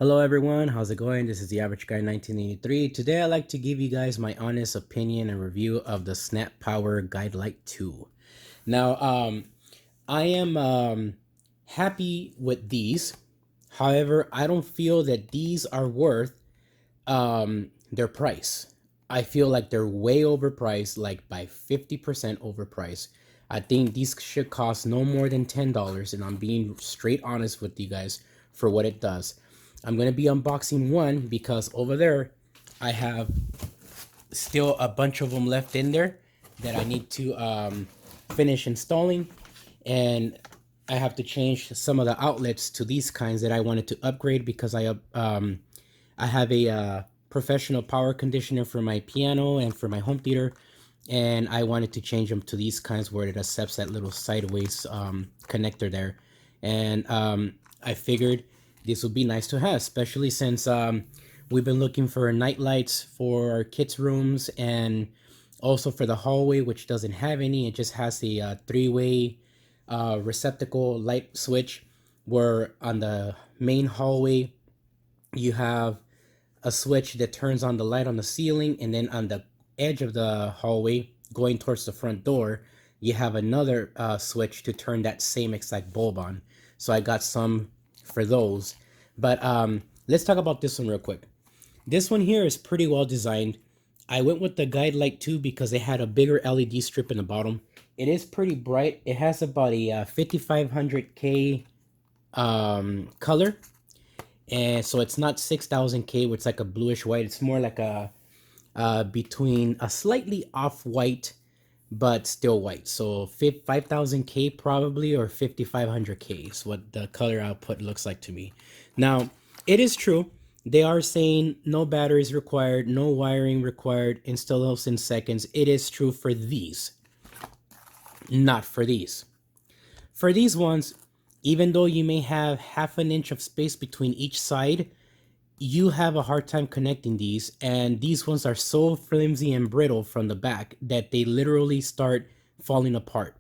Hello everyone, how's it going? This is the Average Guy 1983. Today I'd like to give you guys my honest opinion and review of the Snap Power Guide Light 2. Now, I am happy with these. However, I don't feel that these are worth their price. I feel like they're way overpriced, like by 50% overpriced. I think these should cost no more than $10, and I'm being straight honest with you guys for what it does. I'm going to be unboxing one because over there I have still a bunch of them left in there that I need to finish installing, and I have to change some of the outlets to these kinds that I wanted to upgrade because I have a professional power conditioner for my piano and for my home theater, and I wanted to change them to these kinds where it accepts that little sideways connector there. And I figured this would be nice to have, especially since we've been looking for night lights for our kids' rooms and also for the hallway, which doesn't have any. It just has the three-way receptacle light switch, where on the main hallway you have a switch that turns on the light on the ceiling, and then on the edge of the hallway going towards the front door you have another switch to turn that same exact bulb on. So I got some for those. But let's talk about this one real quick. This one here is pretty well designed. I went with the Guide Light 2 because it had a bigger LED strip in the bottom. It is pretty bright. It has about a 5500K color, and so it's not 6000K, which is like a bluish white. It's more like a between a slightly off white but still white. So 5000K probably, or 5500K is what the color output looks like to me. Now, it is true, they are saying no batteries required, no wiring required, installs in seconds. It is true for these, not for these. For these ones, even though you may have half an inch of space between each side, you have a hard time connecting these, and these ones are so flimsy and brittle from the back that they literally start falling apart.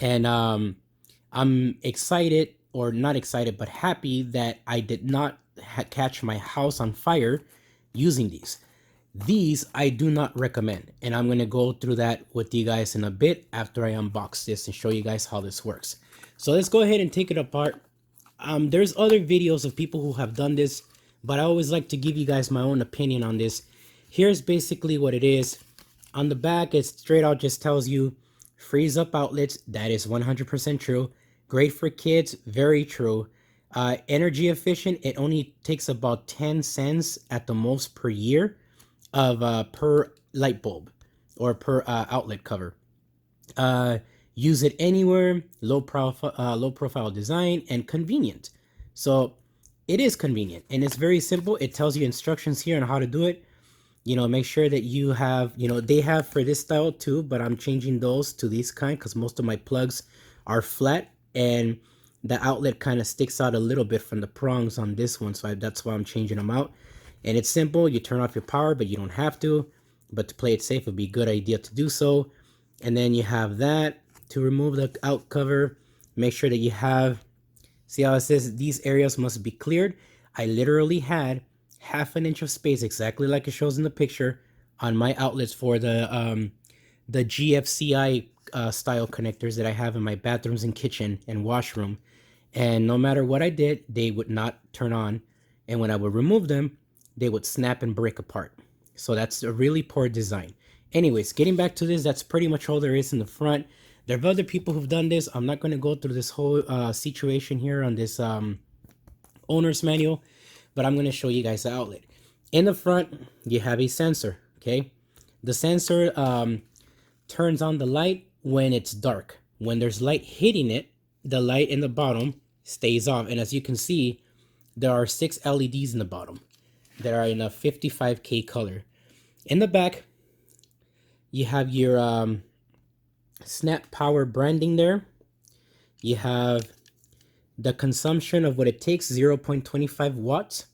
And I'm excited, or not excited but happy, that I did not catch my house on fire using these I do not recommend, and I'm going to go through that with you guys in a bit after I unbox this and show you guys how this works. So let's go ahead and take it apart. There's other videos of people who have done this, but I always like to give you guys my own opinion on this. Here's basically what it is. On the back, it straight out just tells you freeze up outlets. That is 100% true. Great for kids. Very true. Energy efficient. It only takes about 10 cents at the most per year of per light bulb, or per outlet cover. Use it anywhere. Low profile design, and convenient. So it is convenient and it's very simple. It tells you instructions here on how to do it. Make sure that you have, they have for this style too, but I'm changing those to these kind because most of my plugs are flat and the outlet kind of sticks out a little bit from the prongs on this one. So that's why I'm changing them out. And it's simple. You turn off your power, but you don't have to. But to play it safe, it would be a good idea to do so. And then you have that to remove the out cover. Make sure that you have, see how it says these areas must be cleared. I literally had half an inch of space, exactly like it shows in the picture, on my outlets for the GFCI style connectors that I have in my bathrooms and kitchen and washroom. And no matter what I did, they would not turn on. And when I would remove them, they would snap and break apart. So that's a really poor design. Anyways, getting back to this, that's pretty much all there is in the front. There are other people who've done this. I'm not going to go through this whole situation here on this owner's manual, but I'm going to show you guys the outlet. In the front, you have a sensor, okay? The sensor turns on the light when it's dark. When there's light hitting it, the light in the bottom stays off. And as you can see, there are 6 LEDs in the bottom that are in a 55K color. In the back, you have your Snap Power branding there. You have the consumption of what it takes, 0.25 watts.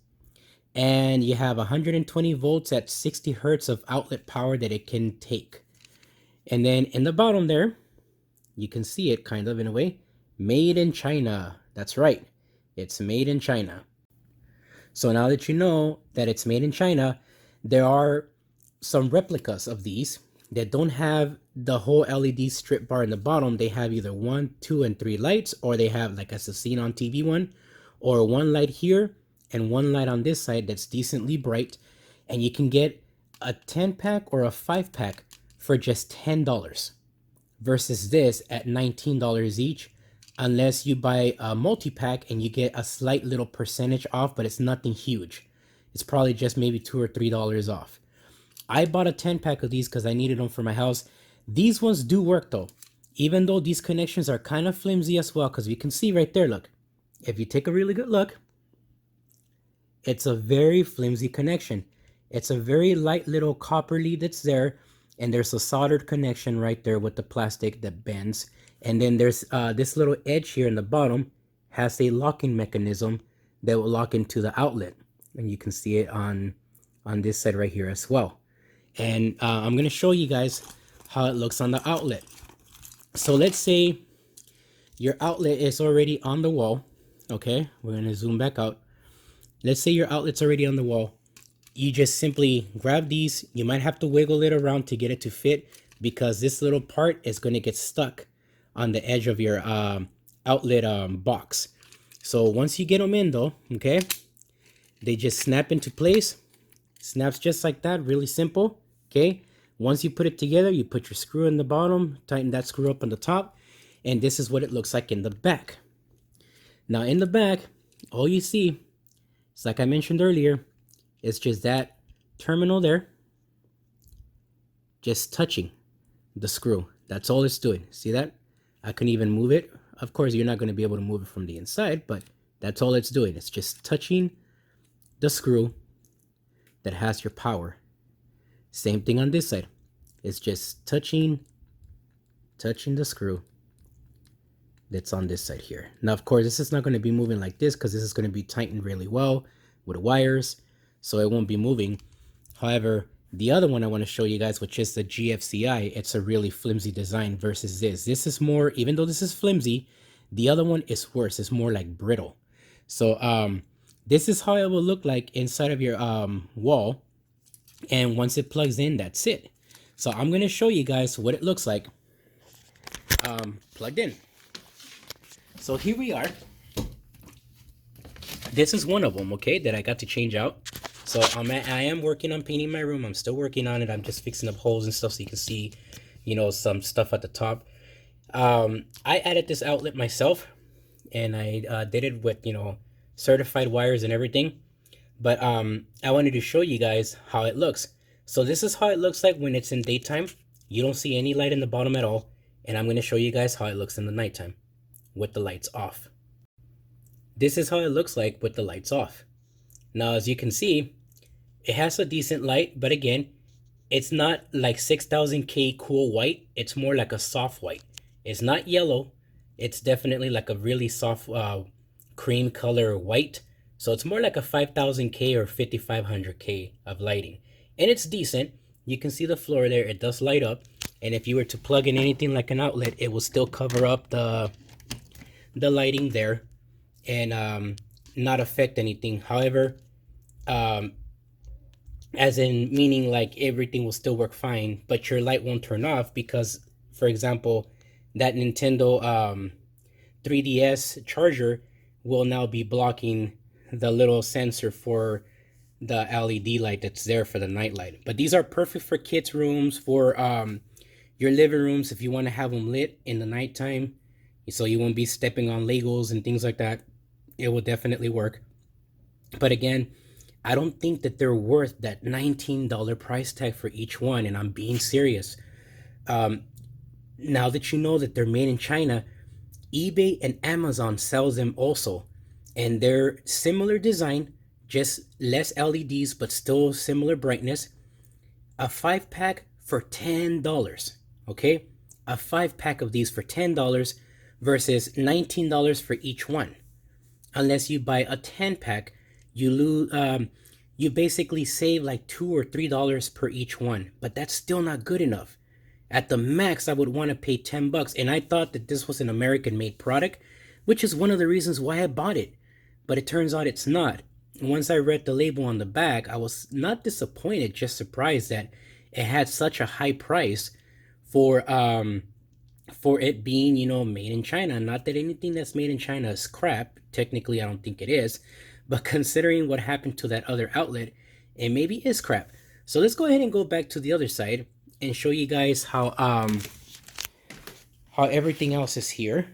And you have 120 volts at 60 hertz of outlet power that it can take. And then in the bottom there, you can see it kind of in a way. Made in China. That's right. It's made in China. So now that you know that it's made in China, there are some replicas of these that don't have the whole LED strip bar in the bottom. They have either 1, 2, and 3 lights, or they have, like as a seen on TV one, or one light here and one light on this side that's decently bright. And you can get a 10 pack or a 5 pack for just $10 versus this at $19 each, unless you buy a multi-pack and you get a slight little percentage off, but it's nothing huge. It's probably just maybe $2 or $3 off. I bought a 10 pack of these because I needed them for my house. These ones do work though, even though these connections are kind of flimsy as well, because you can see right there, look. If you take a really good look, it's a very flimsy connection. It's a very light little copper lead that's there, and there's a soldered connection right there with the plastic that bends. And then there's this little edge here in the bottom has a locking mechanism that will lock into the outlet, and you can see it on this side right here as well. And I'm gonna show you guys how it looks on the outlet. So let's say your outlet is already on the wall. Okay, we're gonna zoom back out. Let's say your outlet's already on the wall. You just simply grab these. You might have to wiggle it around to get it to fit, because this little part is going to get stuck on the edge of your outlet box. So once you get them in though, okay, they just snap into place. Snaps just like that, really simple. Okay, once you put it together, you put your screw in the bottom, tighten that screw up on the top, and this is what it looks like in the back. Now in the back, all you see, it's like I mentioned earlier, it's just that terminal there just touching the screw. That's all it's doing. See that? I can even move it. Of course, you're not going to be able to move it from the inside, but that's all it's doing. It's just touching the screw that has your power. Same thing on this side. It's just touching the screw that's on this side here. Now, of course, this is not going to be moving like this because this is going to be tightened really well with wires, so it won't be moving. However, the other one I want to show you guys, which is the GFCI, it's a really flimsy design versus this. This is more, even though this is flimsy, the other one is worse. It's more like brittle. So this is how it will look like inside of your wall. And once it plugs in, that's it. So I'm going to show you guys what it looks like plugged in. So here we are. This is one of them, okay, that I got to change out. So I am working on painting my room. I'm still working on it. I'm just fixing up holes and stuff so you can see, you know, some stuff at the top. I added this outlet myself, and I did it with, you know, certified wires and everything. But I wanted to show you guys how it looks. So this is how it looks like when it's in daytime. You don't see any light in the bottom at all. And I'm going to show you guys how it looks in the nighttime with the lights off. This is how it looks like with the lights off. Now, as you can see, it has a decent light, but again, it's not like 6000K cool white. It's more like a soft white. It's not yellow. It's definitely like a really soft cream color white. So it's more like a 5000K or 5500K of lighting. And it's decent. You can see the floor there. It does light up. And if you were to plug in anything like an outlet, it will still cover up the lighting there and not affect anything. However, as in meaning like everything will still work fine, but your light won't turn off because, for example, that Nintendo 3DS charger will now be blocking the little sensor for the LED light that's there for the night light. But these are perfect for kids' rooms, for your living rooms if you want to have them lit in the nighttime, so you won't be stepping on Legos and things like that. It will definitely work. But again, I don't think that they're worth that $19 price tag for each one, and I'm being serious. Now that you know that they're made in China, eBay and Amazon sells them also, and they're similar design, just less LEDs but still similar brightness. A 5-pack for $10, okay? A 5-pack of these for $10 versus $19 for each one. Unless you buy a 10-pack, you basically save like $2 or $3 per each one, but that's still not good enough. At the max, I would want to pay $10, and I thought that this was an American-made product, which is one of the reasons why I bought it. But it turns out it's not. once I read the label on the back, I was not disappointed, just surprised that it had such a high price for it being, made in China. Not that anything that's made in China is crap. Technically, I don't think it is. But considering what happened to that other outlet, it maybe is crap. So let's go ahead and go back to the other side and show you guys how everything else is here.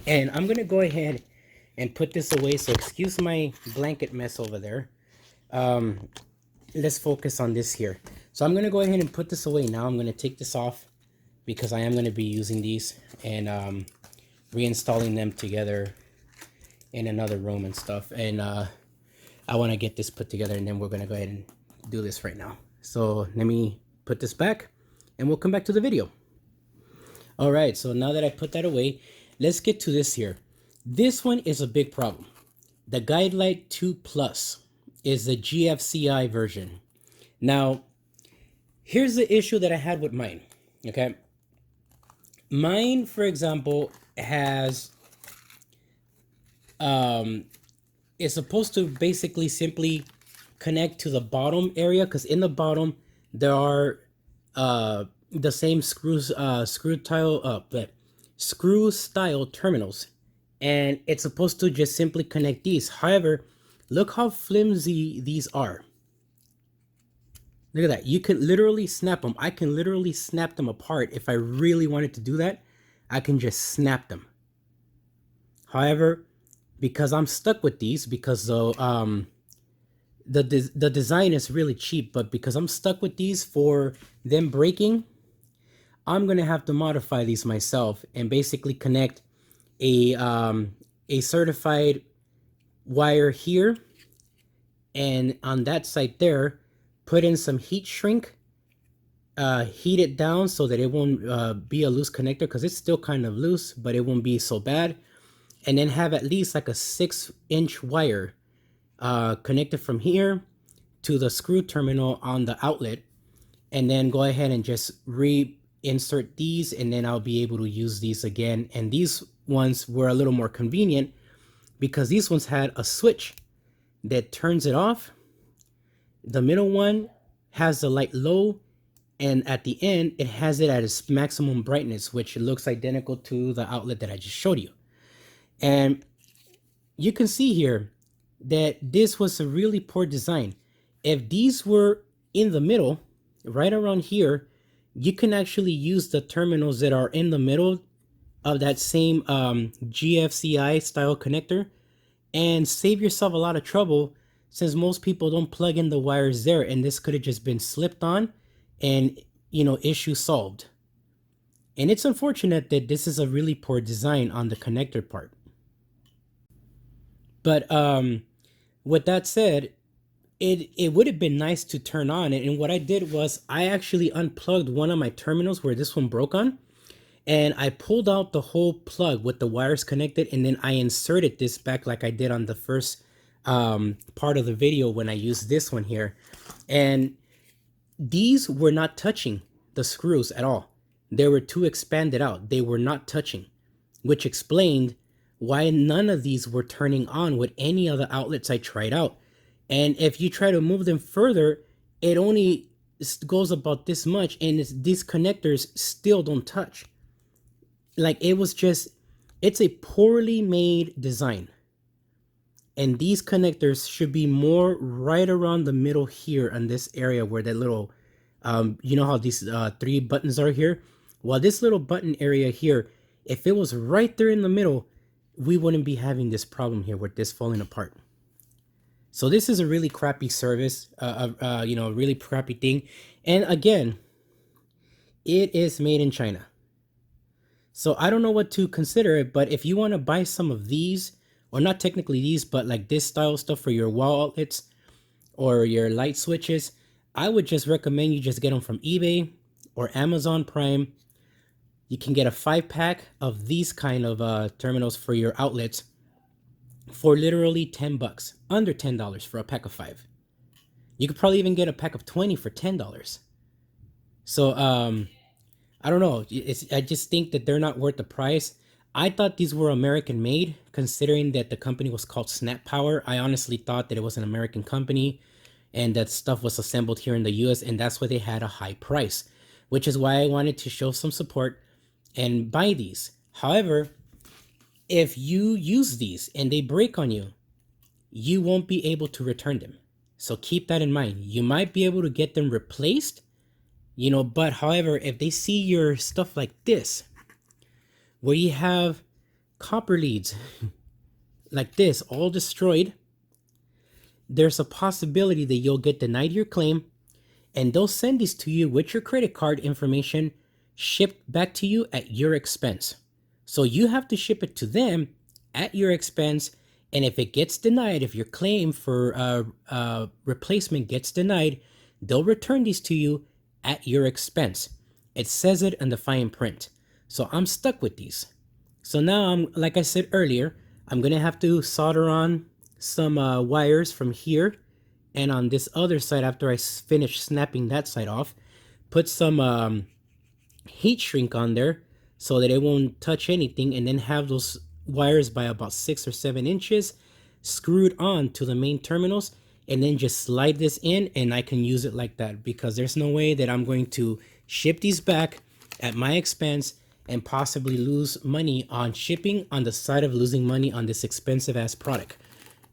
And I'm gonna go ahead and put this away. So excuse my blanket mess over there. Let's focus on this here. So I'm gonna go ahead and put this away now. I'm gonna take this off because I am gonna be using these and reinstalling them together in another room and stuff. And I want to get this put together, and then we're gonna go ahead and do this right now. So let me put this back and we'll come back to the video. All right, so now that I put that away, let's get to this here. This one is a big problem. The Guidelight 2 Plus is the GFCI version. Now, here's the issue that I had with mine, okay? Mine, for example, has, is supposed to basically simply connect to the bottom area, because in the bottom, there are the same screw style terminals, and it's supposed to just simply connect these. However, look how flimsy these are. Look at that. You can literally snap them. I can literally snap them apart. If I really wanted to do that, I can just snap them. However, because I'm stuck with these, because the design is really cheap, but because I'm stuck with these for them breaking, I'm gonna have to modify these myself and basically connect a certified wire here, and on that side there, put in some heat shrink, heat it down so that it won't be a loose connector, because it's still kind of loose, but it won't be so bad. And then have at least like a 6-inch wire connected from here to the screw terminal on the outlet, and then go ahead and just reinsert these, and then I'll be able to use these again. And these ones were a little more convenient because these ones had a switch that turns it off. The middle one has the light low, and at the end it has it at its maximum brightness, which looks identical to the outlet that I just showed you. And you can see here that this was a really poor design. If these were in the middle, right around here, you can actually use the terminals that are in the middle of that same GFCI style connector and save yourself a lot of trouble, since most people don't plug in the wires there, and this could have just been slipped on and, issue solved. And it's unfortunate that this is a really poor design on the connector part. But with that said, it would have been nice to turn on it. And what I did was I actually unplugged one of my terminals where this one broke on, and I pulled out the whole plug with the wires connected, and then I inserted this back like I did on the first part of the video when I used this one here. And these were not touching the screws at all. They were too expanded out. They were not touching, which explained why none of these were turning on with any other outlets I tried out. And if you try to move them further, it only goes about this much, and these connectors still don't touch. Like, it's a poorly made design. And these connectors should be more right around the middle here in this area where that little, you know how these 3 buttons are here? Well, this little button area here, if it was right there in the middle, we wouldn't be having this problem here with this falling apart. So this is a really crappy service, really crappy thing. And again, it is made in China. So I don't know what to consider it, but if you want to buy some of these, or not technically these, but like this style stuff for your wall outlets or your light switches, I would just recommend you just get them from eBay or Amazon Prime. You can get a 5-pack of these kind of terminals for your outlets for literally $10, under $10 for a pack of 5. You could probably even get a pack of 20 for $10. So I don't know. I just think that they're not worth the price. I thought these were American made, considering that the company was called Snap Power. I honestly thought that it was an American company and that stuff was assembled here in the US, and that's why they had a high price, which is why I wanted to show some support and buy these. However, if you use these and they break on you, you won't be able to return them. So keep that in mind. You might be able to get them replaced, but however, if they see your stuff like this, where you have copper leads like this all destroyed, there's a possibility that you'll get denied your claim, and they'll send these to you with your credit card information shipped back to you at your expense. So you have to ship it to them at your expense. And if it gets denied, if your claim for replacement gets denied, they'll return these to you at your expense. It says it in the fine print. So I'm stuck with these. So now like I said earlier, I'm gonna have to solder on some wires from here and on this other side after I finish snapping that side off. Put some heat shrink on there so that it won't touch anything, and then have those wires by about 6 or 7 inches screwed on to the main terminals, and then just slide this in and I can use it like that, because there's no way that I'm going to ship these back at my expense and possibly lose money on shipping on the side of losing money on this expensive ass product.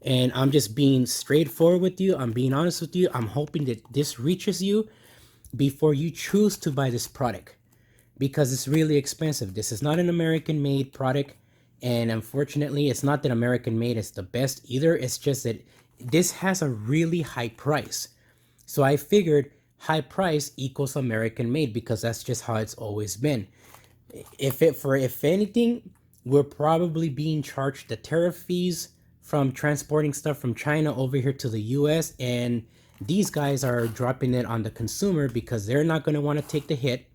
And I'm just being straightforward with you. I'm being honest with you. I'm hoping that this reaches you before you choose to buy this product, because it's really expensive. This is not an American made product. And unfortunately, it's not that American made is the best either. It's just that this has a really high price. So I figured high price equals American made, because that's just how it's always been. If anything, we're probably being charged the tariff fees from transporting stuff from China over here to the US, and these guys are dropping it on the consumer because they're not going to want to take the hit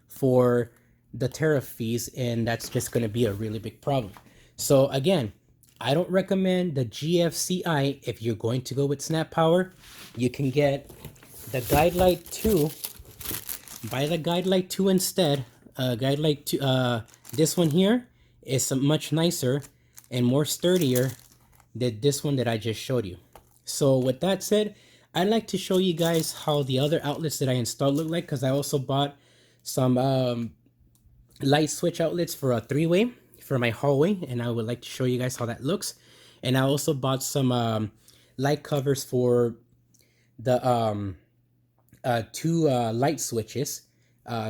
for the tariff fees, and that's just going to be a really big problem. So again, I don't recommend the GFCI. If you're going to go with Snap Power, you can get the Guidelight 2. Buy the Guidelight 2 instead. Guidelight 2, this one here is much nicer and more sturdier than this one that I just showed you. So with that said, I'd like to show you guys how the other outlets that I installed look like, because I also bought some light switch outlets for a 3-way for my hallway, and I would like to show you guys how that looks. And I also bought some light covers for the 2 light switches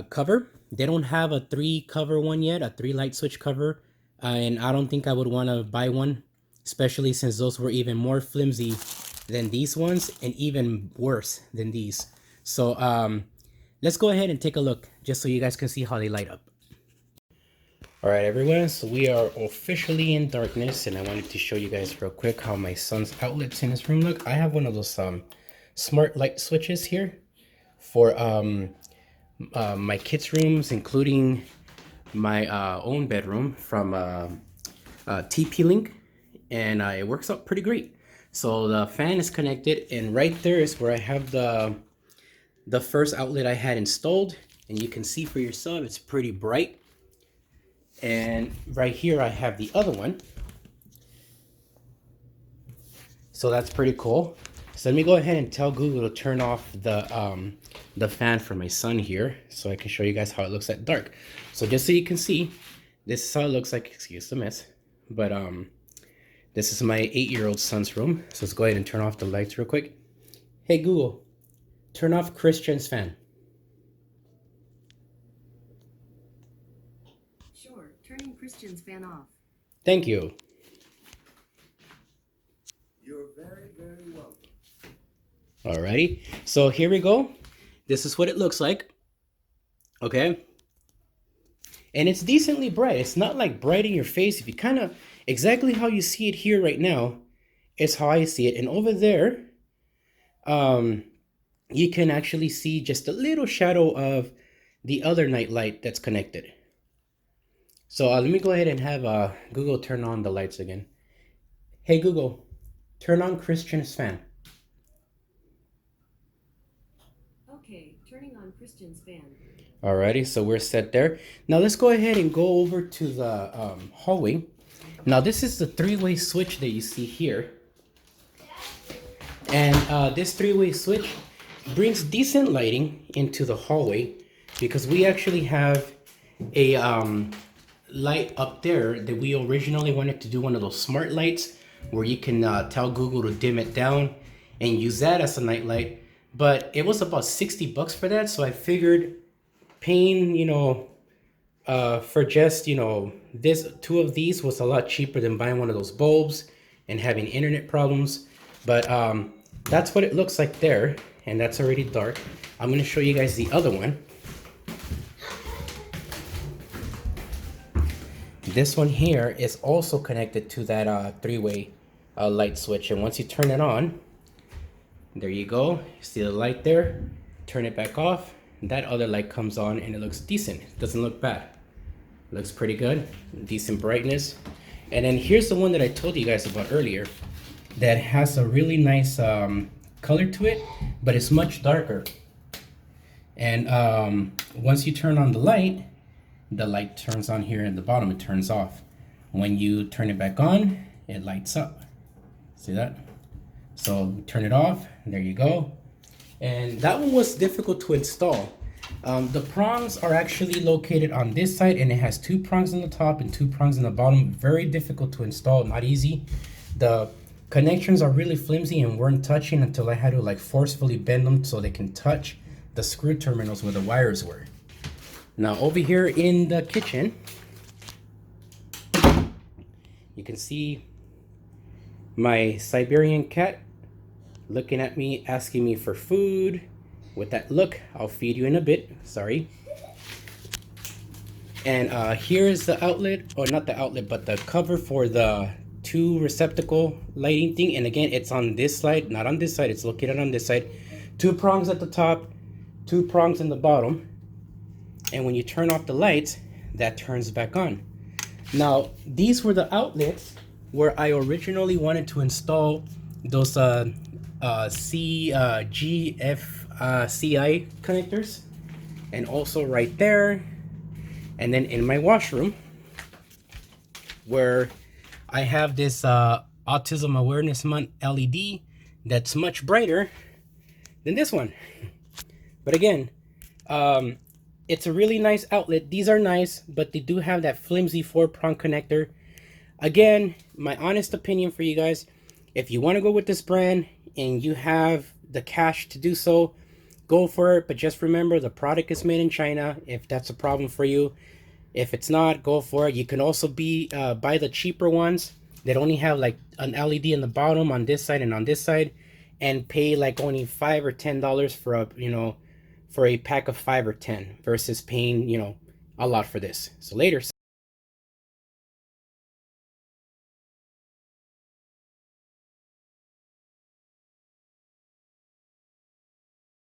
cover. They don't have a 3 cover one yet, a 3 light switch cover, and I don't think I would want to buy one, especially since those were even more flimsy than these ones and even worse than these. So let's go ahead and take a look just so you guys can see how they light up. All right, everyone, so we are officially in darkness, and I wanted to show you guys real quick how my son's outlets in his room look. I have one of those smart light switches here for my kids' rooms, including my own bedroom from TP-Link, and it works out pretty great. So the fan is connected, and right there is where I have the first outlet I had installed, and you can see for yourself it's pretty bright. And right here I have the other one, so that's pretty cool. So let me go ahead and tell Google to turn off the fan for my son here, so I can show you guys how it looks at dark. So just so you can see, this is how it looks like. Excuse the mess, but this is my 8-year-old son's room. So let's go ahead and turn off the lights real quick. Hey Google, turn off Christian's fan. Sure, turning Christian's fan off. Thank you. You're very, very welcome. Alrighty, so here we go. This is what it looks like. Okay. And it's decently bright. It's not like bright in your face. If you kind of, exactly how you see it here right now, is how I see it. And over there, you can actually see just a little shadow of the other night light that's connected. So let me go ahead and have Google turn on the lights again. Hey Google, turn on Christian's fan. Okay, Turning on Christian's fan. Alrighty, so we're set there. Now let's go ahead and go over to the hallway. Now this is the three-way switch that you see here. And this three-way switch brings decent lighting into the hallway because we actually have a light up there that we originally wanted to do one of those smart lights where you can tell Google to dim it down and use that as a night light. But it was about 60 bucks for that, so I figured paying, for just, this two of these was a lot cheaper than buying one of those bulbs and having internet problems. But that's what it looks like there, and that's already dark. I'm going to show you guys the other one. This one here is also connected to that three-way light switch, and once you turn it on, there you go. You see the light there? Turn it back off. That other light comes on and it looks decent. It doesn't look bad. It looks pretty good. Decent brightness. And then here's the one that I told you guys about earlier that has a really nice color to it, but it's much darker. And once you turn on the light turns on here at the bottom, it turns off. When you turn it back on, it lights up. See that? So turn it off, there you go. And that one was difficult to install. The prongs are actually located on this side, and it has two prongs on the top and two prongs on the bottom. Very difficult to install, not easy. The connections are really flimsy and weren't touching until I had to like forcefully bend them so they can touch the screw terminals where the wires were. Now over here in the kitchen, you can see my Siberian cat looking at me, asking me for food. With that look, I'll feed you in a bit. Sorry. And here's the outlet, or not the outlet, but the cover for the two receptacle lighting thing. And again, it's on this side, not on this side. It's located on this side. Two prongs at the top, two prongs in the bottom. And when you turn off the lights, that turns back on. Now, these were the outlets where I originally wanted to install those GFCI connectors, and also right there, and then in my washroom where I have this Autism Awareness Month LED that's much brighter than this one. But again, it's a really nice outlet. These are nice, but they do have that flimsy 4-prong connector. Again, my honest opinion for you guys, if you want to go with this brand and you have the cash to do so, go for it. But just remember, the product is made in China, if that's a problem for you. If it's not, go for it. You can also buy the cheaper ones that only have like an LED in the bottom on this side and on this side, and pay like only $5 or $10 for a for a pack of 5 or 10 versus paying a lot for this. So later.